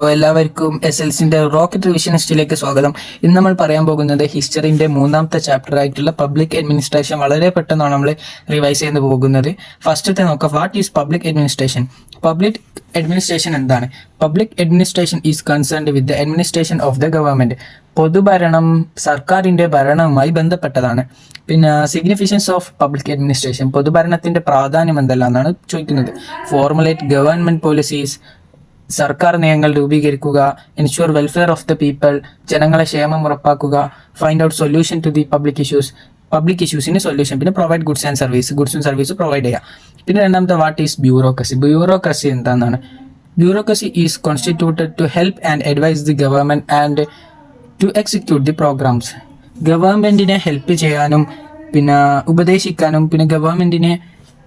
എല്ലാവർക്കും SLCന്റെ റോക്കറ്റ് റിവിഷനിസ്റ്റിലേക്ക് സ്വാഗതം. ഇന്ന് നമ്മൾ പറയാൻ പോകുന്നത് ഹിസ്റ്ററിന്റെ മൂന്നാമത്തെ ചാപ്റ്റർ ആയിട്ടുള്ള പബ്ലിക് അഡ്മിനിസ്ട്രേഷൻ. വളരെ പെട്ടെന്നാണ് നമ്മൾ റിവൈസ് ചെയ്ത് പോകുന്നത്. ഫസ്റ്റത്തെ നോക്കാം, what is public administration? Public administration എന്താണ്? Public administration is concerned with the administration of the government. പൊതുഭരണം സർക്കാരിന്റെ ഭരണവുമായി ബന്ധപ്പെട്ടതാണ്. പിന്നെ സിഗ്നിഫിക്കൻസ് ഓഫ് പബ്ലിക് അഡ്മിനിസ്ട്രേഷൻ, പൊതുഭരണത്തിന്റെ പ്രാധാന്യം എന്തെല്ലാം എന്നാണ് ചോദിക്കുന്നത്. ഫോർമുലേറ്റ് ഗവൺമെന്റ് പോളിസീസ്, സർക്കാർ നയങ്ങൾ രൂപീകരിക്കുക. Ensure welfare of the people, ജനങ്ങളെ ക്ഷേമം ഉറപ്പാക്കുക. Find out solution to the public ഇഷ്യൂസിന് സൊല്യൂഷൻ. പിന്നെ provide goods and service provide ചെയ്യുക. പിന്നെ രണ്ടാമത്തെ, വാട്ട് ഈസ് ബ്യൂറോക്രസി? ബ്യൂറോക്രസി എന്താണെന്നാണ്. Bureaucracy is constituted to help and advise the government and to execute the programmes. ഗവൺമെന്റിനെ ഹെൽപ്പ് ചെയ്യാനും പിന്നെ ഉപദേശിക്കാനും പിന്നെ ഗവൺമെന്റിനെ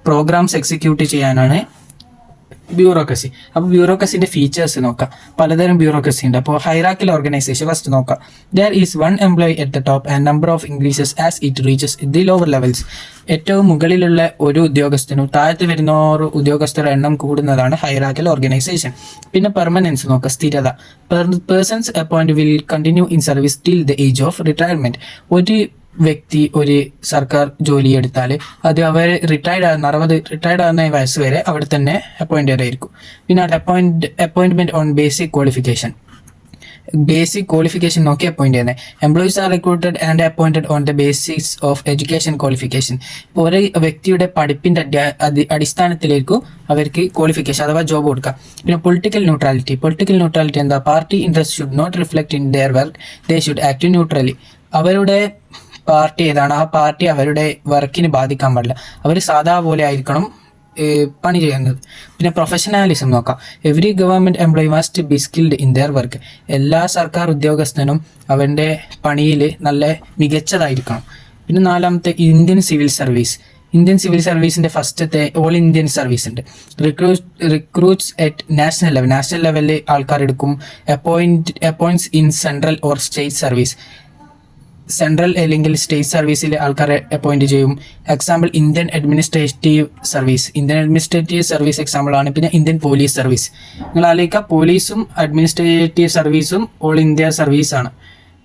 പ്രോഗ്രാംസ് എക്സിക്യൂട്ട് ചെയ്യാനാണ് ബ്യൂറോക്രസി. അപ്പോൾ ബ്യൂറോക്രസിന്റെ ഫീച്ചേഴ്സ് നോക്കാം. പലതരം ബ്യൂറോക്രസി ഉണ്ട്. അപ്പോൾ ഹൈറാർക്കിക്കൽ ഓർഗനൈസേഷൻ ഫസ്റ്റ് നോക്കാം. There is one employee at the top and number of increases as it reaches the lower levels. ഏറ്റവും മുകളിലുള്ള ഒരു ഉദ്യോഗസ്ഥനും താഴത്ത് വരുന്ന ഉദ്യോഗസ്ഥരുടെ എണ്ണം കൂടുന്നതാണ് ഹൈറാർക്കിക്കൽ ഓർഗനൈസേഷൻ. പിന്നെ പെർമനൻസ് നോക്കാം, സ്ഥിരത. Persons appoint will continue in service till the age of retirement. ഒരു വ്യക്തി ഒരു സർക്കാർ ജോലി എടുത്താൽ അത് അവർ റിട്ടയർഡ് ആകുന്ന വയസ്സ് വരെ അവിടെ തന്നെ അപ്പോയിന്റഡ് ആയിരിക്കും. പിന്നെ അപ്പോയിന്റ്മെന്റ് ഓൺ ബേസിക് ക്വാളിഫിക്കേഷൻ നോക്കി അപ്പോയിന്റ് ചെയ്യുന്നത്. Employees R recruited and appointed on the basics of education qualification. ഒരു വ്യക്തിയുടെ പഠിപ്പിന്റെ അടിസ്ഥാനത്തിലേക്കും അവർക്ക് ക്വാളിഫിക്കേഷൻ അഥവാ ജോബ് കൊടുക്കാം. പിന്നെ പൊളിറ്റിക്കൽ ന്യൂട്രാലിറ്റി എന്താ? Party interest should not reflect in their work, they should act neutrally. അവരുടെ പാർട്ടി ഏതാണ് ആ പാർട്ടി അവരുടെ വർക്കിന് ബാധിക്കാൻ പാടില്ല. അവർ സാധാ പോലെ ആയിരിക്കണം പണി ചെയ്യുന്നത്. പിന്നെ പ്രൊഫഷണാലിസം നോക്കാം. Every government employee must be skilled in their work. എല്ലാ സർക്കാർ ഉദ്യോഗസ്ഥനും അവരുടെ പണിയിൽ നല്ല മികച്ചതായിരിക്കണം. പിന്നെ നാലാമത്തെ, ഇന്ത്യൻ സിവിൽ സർവീസിന്റെ ഫസ്റ്റത്തെ ഓൾ ഇന്ത്യൻ സർവീസ് ഉണ്ട്. റിക്രൂട്ട്സ് അറ്റ് നാഷണൽ ലെവലിൽ ആൾക്കാർ എടുക്കും. Appoints in central or state service. Central അല്ലെങ്കിൽ സ്റ്റേറ്റ് സർവീസിൽ ആൾക്കാരെ അപ്പോയിന്റ് ചെയ്യും. Example Indian administrative service example ആണ്. പിന്നെ ഇന്ത്യൻ പോലീസ് സർവീസ്. നിങ്ങൾ ആലോചിക്കുക, പോലീസും അഡ്മിനിസ്ട്രേറ്റീവ് സർവീസും ഓൾ ഇന്ത്യ സർവീസ് ആണ്.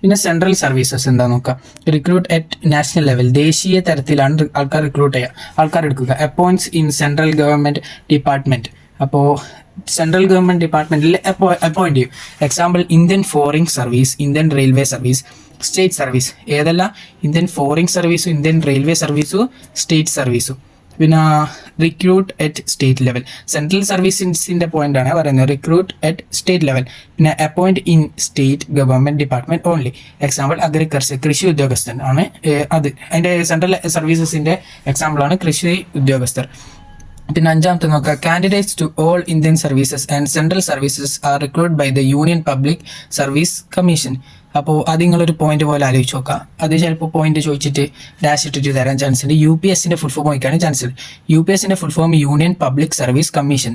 പിന്നെ സെൻട്രൽ സർവീസസ് എന്താ നോക്കാം. റിക്രൂട്ട് അറ്റ് നാഷണൽ ലെവൽ, ദേശീയ തരത്തിലാണ് ആൾക്കാർ എടുക്കുക. Appoints in central government department. അപ്പോൾ സെൻട്രൽ ഗവൺമെന്റ് ഡിപ്പാർട്ട്മെന്റിൽ അപ്പോയിന്റ് ചെയ്യും. Example Indian foreign service, Indian railway service, state service. ഏതെല്ലാം? ഇന്ത്യൻ ഫോറിൻ സർവീസും ഇന്ത്യൻ റെയിൽവേ സർവീസും സ്റ്റേറ്റ് സർവീസും. പിന്നെ recruit at state level, central സർവീസിന്റെ പോയിന്റ് ആണ് പറയുന്നത്. Recruit at state level. പിന്നെ appoint in state government department only. Example agriculture, കൃഷി ഉദ്യോഗസ്ഥൻ ആണ് അത്. അതിന്റെ സെൻട്രൽ സർവീസസിന്റെ എക്സാമ്പിൾ ആണ് കൃഷി ഉദ്യോഗസ്ഥർ. പിന്നെ അഞ്ചാമത്തെ നോക്കാം, candidates to all Indian services and central services are recruit by the union public service commission. അപ്പോൾ അത് നിങ്ങളൊരു പോയിന്റ് പോലെ ആലോചിച്ച് നോക്കാം. അത് ചിലപ്പോൾ പോയിന്റ് ചോദിച്ചിട്ട് ഡാഷ് ഇട്ടിട്ട് തരാൻ ചാൻസ് ഉണ്ട്. UPSന്റെ ഫുൾ ഫോം വയ്ക്കാനും ചാൻസ് ഉണ്ട്. UPSന്റെ full form union public service commission.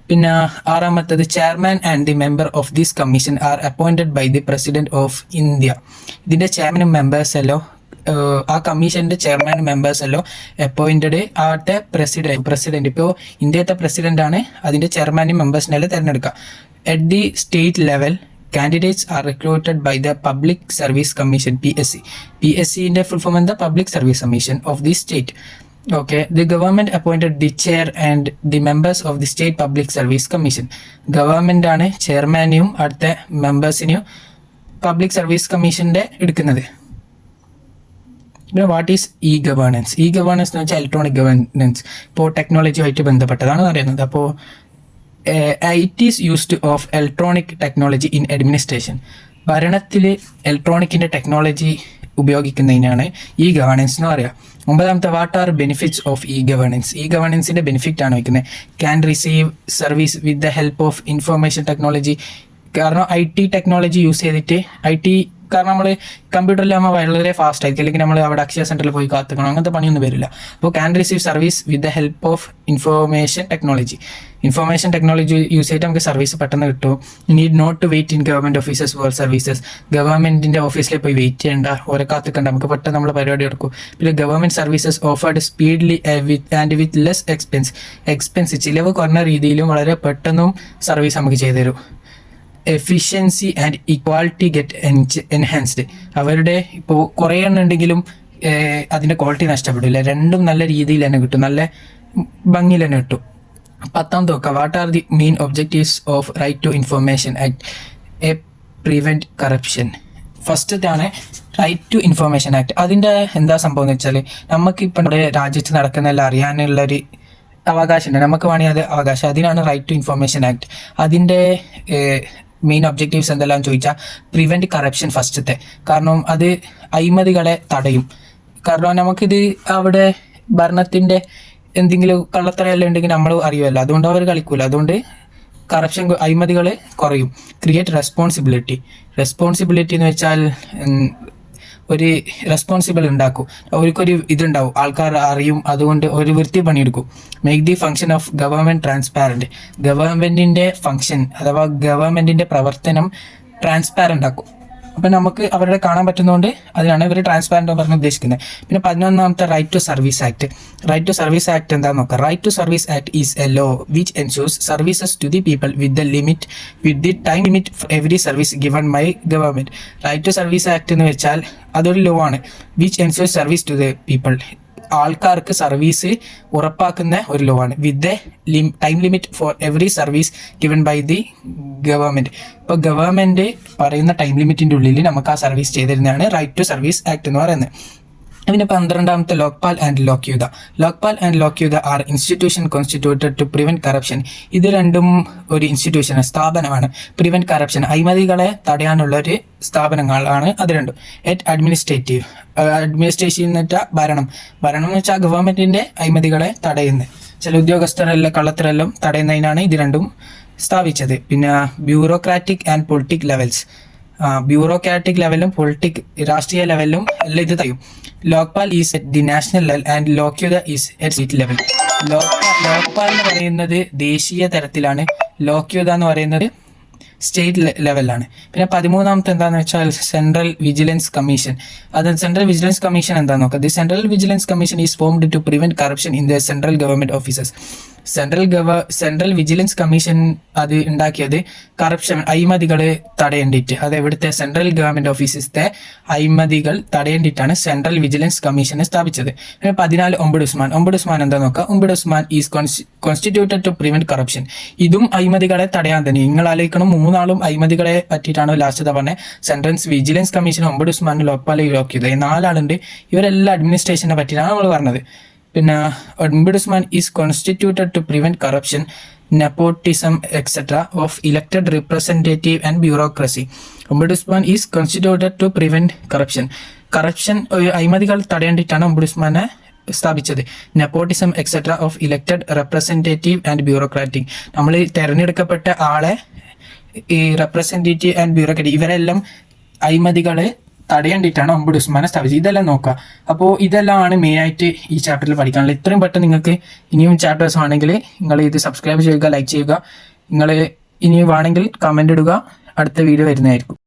പിന്നെ ആറാമത്തത്, chairman and the member of this commission are appointed by the president of India. ഇതിന്റെ ചെയർമാനും മെമ്പേഴ്സ് എല്ലോ ആ കമ്മീഷന്റെ ചെയർമാൻ മെമ്പേഴ്സ് എല്ലോ അപ്പോയിന്റഡ് ആട്ടെ പ്രസിഡന്റ്. ഇപ്പോൾ ഇന്ത്യത്തെ പ്രസിഡന്റ് ആണ് അതിന്റെ ചെയർമാനും മെമ്പേഴ്സിനെല്ലാം തിരഞ്ഞെടുക്കുക. At the state level candidates are recruited by the Public Service Commission, PSC ന്റെ ഫുൾ ഫോം എന്താ? Public Service Commission of the state. Okay, the government appointed the chair and the members of the state Public Service Commission. Government ആണ് ചെയർമാനെയും അടുത്ത മെമ്പേഴ്സിനെയും public service കമ്മീഷന്റെ എടുക്കുന്നത്. പിന്നെ what is E governance എന്ന് വെച്ചാൽ electronic governance. ഇപ്പോൾ ടെക്നോളജിയുമായിട്ട് ബന്ധപ്പെട്ടതാണ് പറയുന്നത്. അപ്പോൾ it is used of electronic technology in administration. ഭരണത്തിൽ ഇലക്ട്രോണിക്കിന്റെ ടെക്നോളജി ഉപയോഗിക്കുന്നതിനാണ് ഇ ഗവേണൻസ് എന്ന് പറയുക. ഒമ്പതാമത്തെ, what are benefits of e ഗവേണൻസിന്റെ ബെനിഫിറ്റ് ആണ് വയ്ക്കുന്നത്. Can receive service with the help of information technology. കാരണം IT ടെക്നോളജി യൂസ് ചെയ്തിട്ട് കാരണം നമ്മൾ കമ്പ്യൂട്ടറിലാകുമ്പോൾ വളരെ ഫാസ്റ്റ് ആയിരിക്കും. അല്ലെങ്കിൽ നമ്മൾ അവിടെ അക്ഷയ സെന്ററിൽ പോയി കാത്തുക്കണം, അങ്ങനത്തെ പണിയൊന്നും വരില്ല. അപ്പോൾ can receive service with the help of information technology use ചെയ്തിട്ട് നമുക്ക് സർവീസ് പെട്ടെന്ന് കിട്ടും. Need not to wait in government offices for services. ഗവൺമെന്റിന്റെ ഓഫീസിൽ പോയി വെയിറ്റ് ചെയ്യേണ്ട, ഓരോ കാത്തുക്കണ്ട, നമുക്ക് പെട്ടെന്ന് നമ്മൾ പരിപാടി എടുക്കും. പിന്നെ government services offered speedly and with less expense. ചിലവ് കുറഞ്ഞ രീതിയിലും വളരെ പെട്ടെന്നും സർവീസ് നമുക്ക് ചെയ്തു തരും. Efficiency and equality get enhanced. അവരുടെ ഇപ്പോൾ കുറേ എണ്ണം ഉണ്ടെങ്കിലും അതിൻ്റെ ക്വാളിറ്റി നഷ്ടപ്പെടില്ല. രണ്ടും നല്ല രീതിയിൽ തന്നെ കിട്ടും, നല്ല ഭംഗിയിൽ തന്നെ കിട്ടും. 10ാമത്തെ നോക്കുക. What are the main objectives of right to information act a prevent corruption? ഫസ്റ്റത്താണ് റൈറ്റ് ടു ഇൻഫർമേഷൻ ആക്ട്. അതിൻ്റെ എന്താ സംഭവം എന്ന് വെച്ചാൽ നമുക്കിപ്പോൾ നമ്മുടെ രാജ്യത്ത് നടക്കുന്നതെല്ലാം അറിയാനുള്ളൊരു അവകാശമുണ്ട്, നമുക്ക് വേണമെങ്കിൽ അത് അവകാശം. അതിനാണ് റൈറ്റ് ടു ഇൻഫർമേഷൻ ആക്ട്. അതിൻ്റെ മെയിൻ ഒബ്ജക്റ്റീവ്സ് എന്തെല്ലാം ചോദിച്ചാൽ പ്രിവെൻറ്റ് കറപ്ഷൻ ഫസ്റ്റത്തെ. കാരണം അത് അഴിമതികളെ തടയും. കാരണം നമുക്കിത് അവിടെ ഭരണത്തിൻ്റെ എന്തെങ്കിലും കള്ളത്തരമെല്ലാം ഉണ്ടെങ്കിൽ നമ്മൾ അറിയുമല്ലോ, അതുകൊണ്ട് അവർ കളിക്കൂല. അതുകൊണ്ട് കറപ്ഷൻ അഴിമതികൾ കുറയും. ക്രിയേറ്റ് റെസ്പോൺസിബിലിറ്റി എന്ന് വെച്ചാൽ ഒരു റെസ്പോൺസിബിൾ ഉണ്ടാക്കും. അവർക്കൊരു ഇതുണ്ടാവും, ആൾക്കാർ അറിയും, അതുകൊണ്ട് ഒരു വൃത്തി പണിയെടുക്കും. Make the function of government transparent. ഗവൺമെൻറ്റിൻ്റെ ഫങ്ഷൻ അഥവാ ഗവൺമെൻറ്റിൻ്റെ പ്രവർത്തനം ട്രാൻസ്പാരൻ്റ് ആക്കും. അപ്പം നമുക്ക് അവരുടെ കാണാൻ പറ്റുന്നതുകൊണ്ട് അതിനാണ് ഇവർ ട്രാൻസ്പാരൻ്റ് പറഞ്ഞ് ഉദ്ദേശിക്കുന്നത്. പിന്നെ 11ാമത്തെ right to service act. Right to service act എന്താണെന്ന് നോക്കാം. Right to service act is a law which ensures services to the people with the time limit for every service given by government. Right to service act എന്ന് വെച്ചാൽ അതൊരു law ആണ്. Which ensures service to the people, ആൾക്കാർക്ക് service ഉറപ്പാക്കുന്ന ഒരു law ആണ്. With the time limit for every service given by the government. ഇപ്പോൾ government പറയുന്ന ടൈം ലിമിറ്റിൻ്റെ ഉള്ളിൽ നമുക്ക് ആ സർവീസ് ചെയ്തിരുന്നതാണ് റൈറ്റ് ടു സർവീസ് ആക്ട് എന്ന് പറയുന്നത്. പിന്നെ 12ാമത്തെ Lokpal and Lokayukta are institution constituted to prevent corruption. ഇത് രണ്ടും ഒരു ഇൻസ്റ്റിറ്റ്യൂഷൻ സ്ഥാപനമാണ്. പ്രിവെൻറ്റ് കറപ്ഷൻ അഴിമതികളെ തടയാനുള്ള ഒരു സ്ഥാപനങ്ങളാണ് അത് രണ്ടും. അഡ്മിനിസ്ട്രേഷൻ എന്ന് വെച്ചാൽ ഭരണം എന്ന് വെച്ചാൽ ഗവൺമെൻറ്റിൻ്റെ അഴിമതികളെ തടയുന്നത്. ചില ഉദ്യോഗസ്ഥരെല്ലാം കള്ളത്തരെല്ലാം തടയുന്നതിനാണ് ഇത് രണ്ടും സ്ഥാപിച്ചത്. പിന്നെ bureaucratic and politic levels. Bureaucratic ലെവലും രാഷ്ട്രീയ ലെവലിലും എല്ലാം ഇത് തയ്യും. Lokpal is at the national level and Lokayukta is at state level. Lokpal എന്ന് പറയുന്നത് ദേശീയ തലത്തിലാണ്, ലോക്യുത എന്ന് പറയുന്നത് സ്റ്റേറ്റ് ലെവലിലാണ്. പിന്നെ 13ാമത്തെ എന്താണെന്ന് വെച്ചാൽ central vigilance commission. Central vigilance commission എന്താണെന്ന് നോക്കാം. The central vigilance commission is formed to prevent corruption in the central government offices. Central vigilance commission അത് ഉണ്ടാക്കിയത് കറപ്ഷൻ അഴിമതികൾ തടയേണ്ടിയിട്ട്, അത് ഇവിടുത്തെ സെൻട്രൽ ഗവൺമെൻറ് ഓഫീസത്തെ അഴിമതികൾ തടയേണ്ടിയിട്ടാണ് സെൻട്രൽ വിജിലൻസ് കമ്മീഷനെ സ്ഥാപിച്ചത്. പിന്നെ 14 ഒംബുഡ്സ്മാൻ എന്താ നോക്കാം. Ombudsman is constituted to prevent corruption. ഇതും അഴിമതികളെ തടയാൻ തന്നെ. നിങ്ങൾ ആലോചിക്കണം, 3 ആളും അഴിമതികളെ പറ്റിയിട്ടാണ് ലാസ്റ്റ് തവണ central vigilance commission, ombudsman, Lokpal, Lokayukta, 4 ആളുണ്ട്. ഇവരെല്ലാം അഡ്മിനിസ്ട്രേഷനെ പറ്റിയിട്ടാണ് നമ്മൾ പറഞ്ഞത്. പിന്നെ ombudsman is constituted to prevent corruption, nepotism etcetera of elected representative and bureaucracy. Ombudsman is constituted to prevent corruption അഴിമതികൾ തടയേണ്ടിയിട്ടാണ് ഒംബുഡ്സ്മാനെ സ്ഥാപിച്ചത്. Nepotism etcetera of elected representative and bureaucratic. നമ്മൾ തിരഞ്ഞെടുക്കപ്പെട്ട ആളെ ഈ റെപ്രസെൻറ്റേറ്റീവ് ആൻഡ് ബ്യൂറോക്രാറ്റിക് ഇവരെല്ലാം അഴിമതികളെ തടയേണ്ടിയിട്ടാണ് ഒംബുഡ്സ്മാനെ സ്ഥാപിച്ചത്. ഇതെല്ലാം നോക്കുക. അപ്പോൾ ഇതെല്ലാമാണ് മെയിനായിട്ട് ഈ ചാപ്റ്ററിൽ പഠിക്കാനുള്ളത്. ഇത്രയും പെട്ടെന്ന് നിങ്ങൾക്ക് ഇനിയും ചാപ്റ്റേഴ്സ് ആണെങ്കിൽ നിങ്ങൾ ഇത് സബ്സ്ക്രൈബ് ചെയ്യുക, ലൈക്ക് ചെയ്യുക. നിങ്ങൾ ഇനിയും വേണമെങ്കിൽ കമൻ്റ് ഇടുക. അടുത്ത വീഡിയോ വരുന്നതായിരിക്കും.